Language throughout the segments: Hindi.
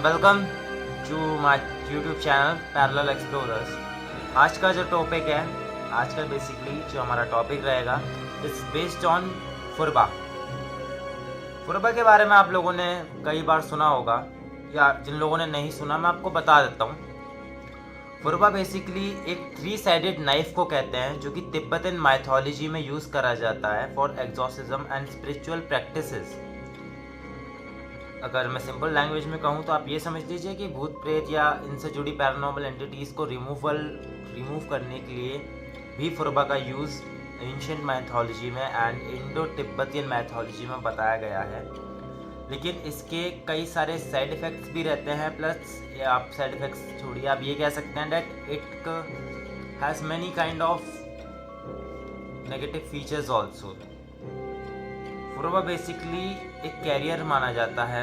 Welcome to my YouTube channel parallel explorers. आज का जो टॉपिक है, आज का बेसिकली जो हमारा टॉपिक रहेगा it's based on Phurba. Phurba के बारे में आप लोगों ने कई बार सुना होगा, या जिन लोगों ने नहीं सुना मैं आपको बता देता हूँ। फुरबा बेसिकली एक 3 साइडेड नाइफ को कहते हैं, जो कि तिब्बतन माइथोलॉजी में यूज़ करा जाता है for exorcism and spiritual practices. अगर मैं सिंपल लैंग्वेज में कहूँ तो आप ये समझ लीजिए कि भूत प्रेत या इनसे जुड़ी पैरानॉर्मल एंटिटीज़ को रिमूव करने के लिए भी फुरबा का यूज़ एंशिएंट मैथोलॉजी में एंड इंडो तिब्बतियन मैथोलॉजी में बताया गया है। लेकिन इसके कई सारे साइड इफ़ेक्ट्स भी रहते हैं, प्लस आप साइड इफ़ेक्ट्स छोड़िए, आप ये कह सकते हैं that it has many kind of negative features also. Phurba basically एक कैरियर माना जाता है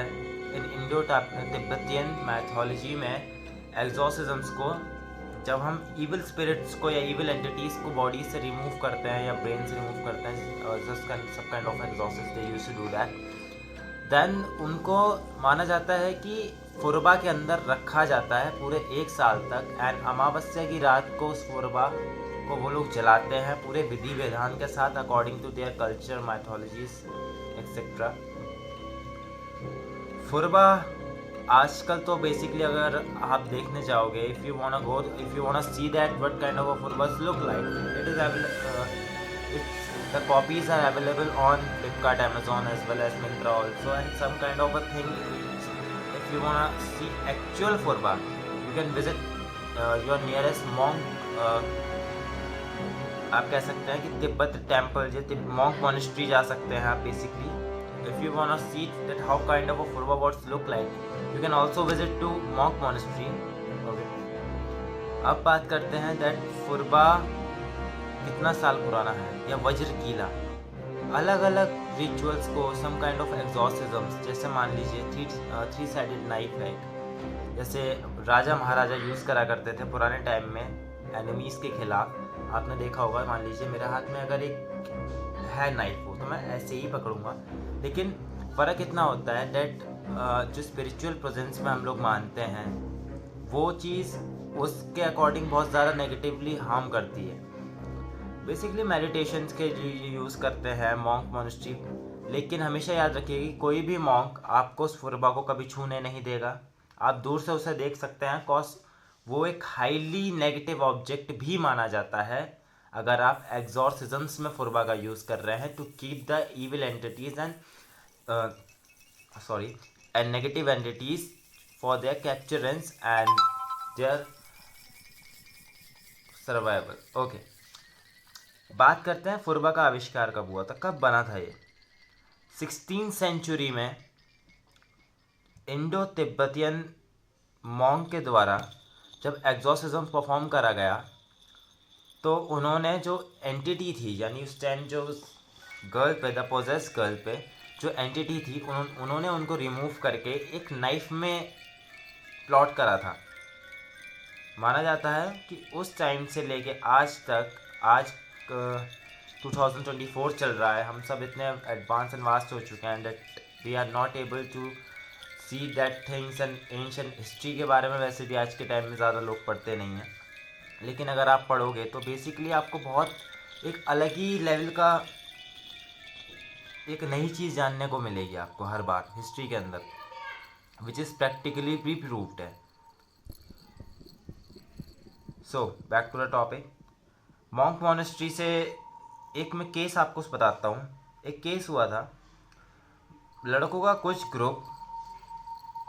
इन इंडो तिब्बतियन मैथोलॉजी में एक्सॉर्सिज्म्स को। जब हम इविल स्पिरिट्स को या इविल एंटिटीज़ को बॉडी से रिमूव करते हैं या ब्रेन से रिमूव करते हैं, सब kind of exorcist they used to do that, then उनको माना जाता है कि फुरबा के अंदर रखा जाता है पूरे 1 साल तक। एंड अमावस्या की रात को उस फुरबा को वो लोग जलाते हैं पूरे विधि विधान के साथ, according to their culture, mythologies etcetera. Phurba आजकल तो बेसिकली अगर आप देखने जाओगे, if you want see that what kind of a phurbas look like, the copies are available on Flipkart, Amazon as well as Myntra also, and some kind of a thing. If you wanna see actual furba, you can visit your nearest monk, आप कह सकते हैं कि तिब्बत टेम्पल जो मॉन्क मॉनेस्ट्री जा सकते हैं आप basically. If you want see that how kind of a फुरबा what's look like, you can also visit to monk monastery. Okay, अब बात करते हैं दैट फुरबा कितना साल पुराना है या वज्र कीला। अलग अलग रिचुअल्स को, सम काइंड ऑफ एक्सॉर्सिज्म्स, जैसे मान लीजिए 3 साइडेड नाइफ है, जैसे राजा महाराजा यूज़ करा करते थे पुराने टाइम में एनिमीज़ के खिलाफ। आपने देखा होगा, मान लीजिए मेरे हाथ में अगर एक है नाइफ हो तो मैं ऐसे ही पकड़ूंगा, लेकिन फ़र्क इतना होता है दैट जो स्पिरिचुअल प्रेजेंस में हम लोग मानते हैं वो चीज़ उसके अकॉर्डिंग बहुत ज़्यादा नेगेटिवली हार्म करती है। बेसिकली मेडिटेशंस के यूज़ करते हैं मॉन्क मॉनेस्ट्री, लेकिन हमेशा याद रखिए कि कोई भी मॉन्क आपको उस फुरबा को कभी छूने नहीं देगा। आप दूर से उसे देख सकते हैं, कॉज वो एक हाईली नेगेटिव ऑब्जेक्ट भी माना जाता है अगर आप एक्सॉर्सिज्म्स में फुरबा का यूज़ कर रहे हैं to keep the evil entities and negative entities for their capturance and their survival. Okay, बात करते हैं फुरबा का आविष्कार कब हुआ था, कब बना था ये। 16th सेंचुरी में इंडो तिब्बतियन मॉन्क के द्वारा जब एक्सॉर्सिज्म परफॉर्म करा गया तो उन्होंने जो एंटिटी थी, यानी उस टाइम जो गर्ल पे, द पोजेस गर्ल पे जो एंटिटी थी, उन्होंने उनको रिमूव करके एक नाइफ में प्लॉट करा था। माना जाता है कि उस टाइम से लेके आज तक, आज 2024 चल रहा है, हम सब इतने एडवांस एंड वास्ट हो चुके हैं that we are not able to see that things. And ancient history के बारे में वैसे भी आज के टाइम में ज़्यादा लोग पढ़ते नहीं हैं, लेकिन अगर आप पढ़ोगे तो बेसिकली आपको बहुत एक अलग ही लेवल का एक नई चीज़ जानने को मिलेगी आपको हर बार हिस्ट्री के अंदर, विच इज़ प्रैक्टिकली भी प्रूव्ड है। So back to the topic, monk monastery से एक मैं केस आपको बताता हूँ। एक केस हुआ था, लड़कों का कुछ ग्रुप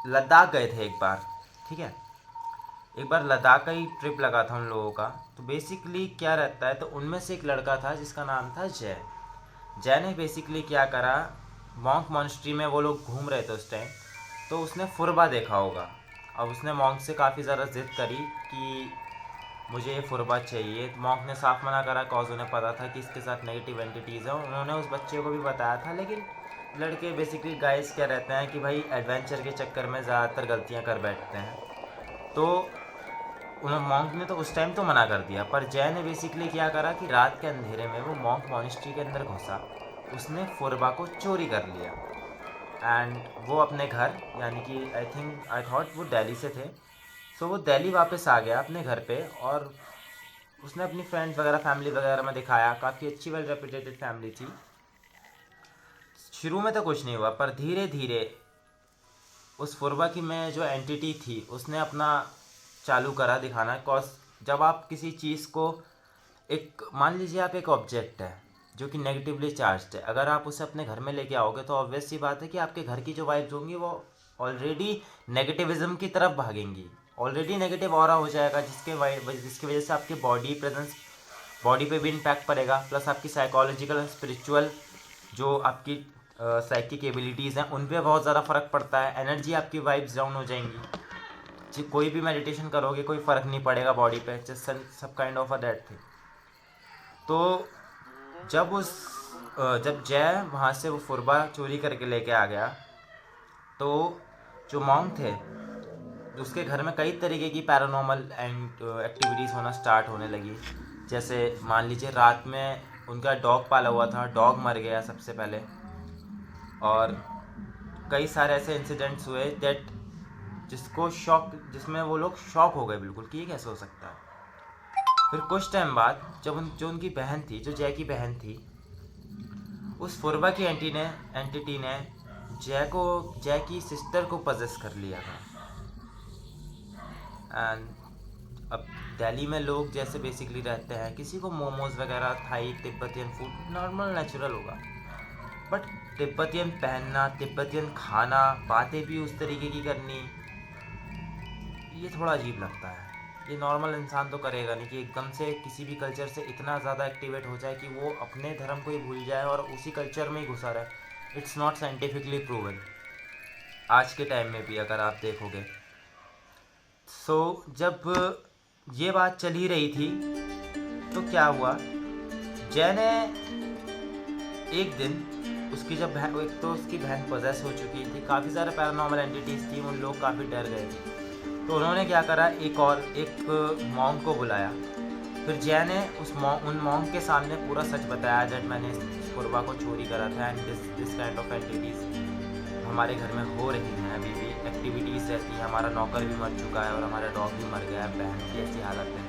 लद्दाख गए थे एक बार, ठीक है। एक बार लद्दाख का ही ट्रिप लगा था उन लोगों का। तो बेसिकली क्या रहता है, तो उनमें से एक लड़का था जिसका नाम था जय। जय ने बेसिकली क्या करा, मॉन्क मॉनेस्ट्री में वो लोग घूम रहे थे उस टाइम, तो उसने फुरबा देखा होगा। अब उसने मॉन्क से काफ़ी ज़्यादा जिद करी कि मुझे ये फुरबा चाहिए। मॉन्क ने साफ मना करा, कॉज उन्हें पता था कि इसके साथ नेगेटिव एंटिटीज़ हैं। उन्होंने उस बच्चे को भी बताया था, लेकिन लड़के बेसिकली गाइस क्या रहते हैं कि भाई एडवेंचर के चक्कर में ज़्यादातर गलतियां कर बैठते हैं। तो उन्होंने मॉन्क ने तो उस टाइम तो मना कर दिया, पर जय ने बेसिकली क्या करा कि रात के अंधेरे में वो मॉन्क मॉनेस्ट्री के अंदर घुसा, उसने फुरबा को चोरी कर लिया। एंड वो अपने घर, यानी कि आई थॉट वो दिल्ली से थे, सो वो दिल्ली वापस आ गया अपने घर पे, और उसने अपनी फ्रेंड्स वगैरह फैमिली वगैरह में दिखाया। काफ़ी अच्छी वेल रेपुटेटेड फैमिली थी। शुरू में तो कुछ नहीं हुआ, पर धीरे धीरे उस फुरबा की में जो एंटिटी थी उसने अपना चालू करा दिखाना। कॉज जब आप किसी चीज़ को, एक मान लीजिए आप एक ऑब्जेक्ट है जो कि नेगेटिवली चार्ज्ड है, अगर आप उसे अपने घर में लेके आओगे तो ऑब्वियस सी बात है कि आपके घर की जो वाइब्स होंगी वो ऑलरेडी नेगेटिविज्म की तरफ भागेंगी, ऑलरेडी नेगेटिव ऑरा हो जाएगा, जिसकी वजह से आपके बॉडी प्रेजेंस, बॉडी पे भी इम्पैक्ट पड़ेगा, प्लस आपकी साइकोलॉजिकल और स्पिरिचुअल जो आपकी साइकिक एबिलिटीज़ हैं उन पे बहुत ज़्यादा फ़र्क पड़ता है। एनर्जी आपकी वाइब्स डाउन हो जाएंगी, कोई भी मेडिटेशन करोगे कोई फ़र्क नहीं पड़ेगा बॉडी पे, जस्ट सब kind of a that thing. तो जब जय वहाँ से वो फुरबा चोरी करके लेके आ गया, तो जो मॉन्क थे उसके घर में कई तरीके की पैरानॉर्मल एक्टिविटीज़ होना स्टार्ट होने लगी। जैसे मान लीजिए रात में उनका डॉग पाला हुआ था, डॉग मर गया सबसे पहले, और कई सारे ऐसे इंसिडेंट्स हुए दैट जिसमें वो लोग शॉक हो गए बिल्कुल कि ये कैसे हो सकता है। फिर कुछ टाइम बाद जब जो उनकी बहन थी, जो जय की बहन थी, उस फुरबा की एंटिटी ने जय की सिस्टर को पजेस कर लिया था। एंड अब दिल्ली में लोग जैसे बेसिकली रहते हैं, किसी को मोमोज वगैरह, Thai, Tibetan food normal natural होगा, बट तिब्बतियन पहनना, तिब्बतियन खाना, बातें भी उस तरीके की करनी, ये थोड़ा अजीब लगता है। ये नॉर्मल इंसान तो करेगा नहीं कि एकदम से किसी भी कल्चर से इतना ज़्यादा एक्टिवेट हो जाए कि वो अपने धर्म को ही भूल जाए और उसी कल्चर में ही घुसा रहे। इट्स नॉट साइंटिफिकली प्रूवन आज के टाइम में भी, अगर आप देखोगे। जब ये बात चल ही रही थी तो क्या हुआ, जय ने एक दिन उसकी जब बहन, एक तो उसकी बहन पोजेस हो चुकी थी, काफ़ी सारे पैरानॉर्मल एंटिटीज़ थी, उन लोग काफ़ी डर गए थे, तो उन्होंने क्या करा, एक मॉन्क को बुलाया। फिर जय ने उन मॉन्क के सामने पूरा सच बताया दैट मैंने इस फुरबा को चोरी करा था and this kind of entities हमारे घर में हो रही हैं, अभी भी एक्टिविटीज़ रहती हैं, हमारा नौकर भी मर चुका है और हमारा डॉग भी मर गया है, बहन की ऐसी हालत है,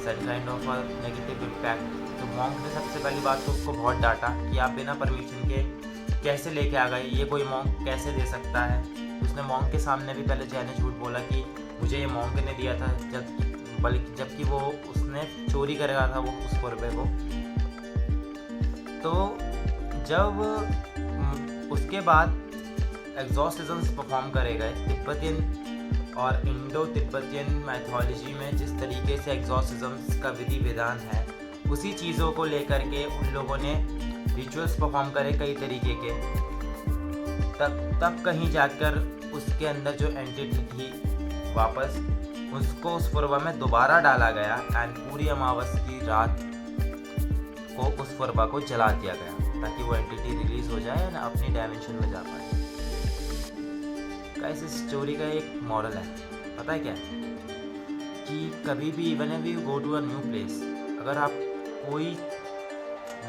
such kind of a negative impact. तो मॉन्क ने सबसे पहली बात तो उसको बहुत डांटा कि आप बिना परमिशन के कैसे लेके आ गए, ये कोई मॉन्क कैसे दे सकता है। उसने मॉन्क के सामने भी पहले जय ने झूठ बोला कि मुझे ये मॉन्क ने दिया था, जबकि वो उसने चोरी करा था वो उस फुरबे को। तो जब उसके बाद एग्जॉर्सिज्म्स परफॉर्म करे गए, तिब्बतियन और इंडो तिब्बतियन मैथोलॉजी में जिस तरीके से एग्जॉर्सिज्म्स का विधि विधान है, उसी चीज़ों को लेकर के उन लोगों ने रिचुअल्स परफॉर्म करे कई तरीके के। तब कहीं जाकर उसके अंदर जो एंटिटी थी वापस उसको उस फुरबा में दोबारा डाला गया एंड पूरी अमावस की रात को उस फुरबा को जला दिया गया ताकि वो एंटिटी रिलीज हो जाए और अपनी डायमेंशन में जा पाए। गाइस, इस स्टोरी का एक मॉरल है, पता है क्या, कि कभी भी even if you go to a new place, अगर आप कोई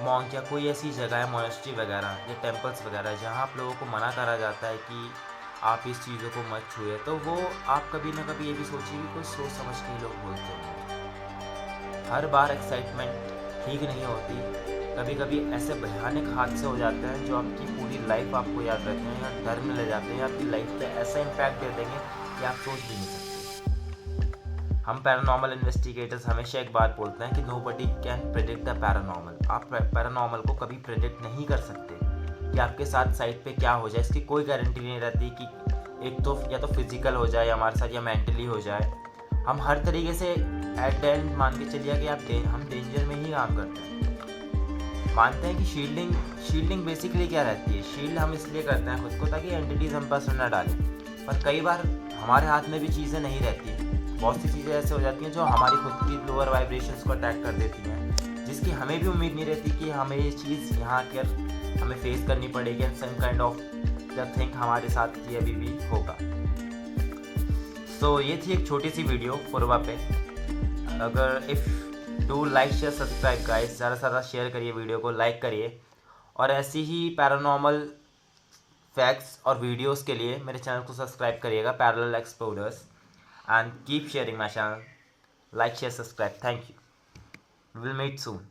मॉन्क या कोई ऐसी जगह है, मोनेस्ट्री वगैरह या टेम्पल्स वगैरह, जहाँ आप लोगों को मना करा जाता है कि आप इस चीज़ों को मत छुए, तो वो आप कभी ना कभी ये भी सोचिए कि कुछ सोच समझ के ही लोग बोलते हैं। हर बार एक्साइटमेंट ठीक नहीं होती, कभी कभी ऐसे भयानक हादसे हो जाते हैं जो आपकी पूरी लाइफ आपको याद रहते हैं या डर में ले जाते हैं, आपकी लाइफ पे ऐसा इम्पैक्ट दे देंगे कि आप सोच भी नहीं सकते। हम पैरानॉर्मल इन्वेस्टिगेटर्स हमेशा एक बात बोलते हैं कि nobody can predict the paranormal. आप पैरानॉर्मल को कभी प्रेडिक्ट नहीं कर सकते कि आपके साथ साइड पे क्या हो जाए, इसकी कोई गारंटी नहीं रहती कि एक तो या तो फिजिकल हो जाए हमारे साथ या मेंटली हो जाए। हम हर तरीके से एट द एंड मान के चलिए कि हम डेंजर में ही काम करते हैं। मानते हैं कि शील्डिंग बेसिकली क्या रहती है, शील्ड हम इसलिए करते हैं खुद को ताकि एंटिटीज हम पास न डालें, पर कई बार हमारे हाथ में भी चीज़ें नहीं रहती। बहुत सी चीज़ें ऐसे हो जाती हैं जो हमारी खुद की लोअर वाइब्रेशंस को अटैक कर देती हैं, जिसकी हमें भी उम्मीद नहीं रहती कि हमें ये चीज़ यहाँ आकर हमें फेस करनी पड़ेगी and some kind of the thing हमारे साथ ये अभी भी होगा। सो ये थी एक छोटी सी वीडियो फुरबा पे। अगर if do like share subscribe guys, ज़्यादा से ज़्यादा शेयर करिए वीडियो को, लाइक करिए और ऐसी ही पैरानॉर्मल फैक्ट्स और वीडियोस के लिए मेरे चैनल को सब्सक्राइब करिएगा, parallel explorers, and keep sharing my channel. Like, share, subscribe. Thank you. Will meet soon.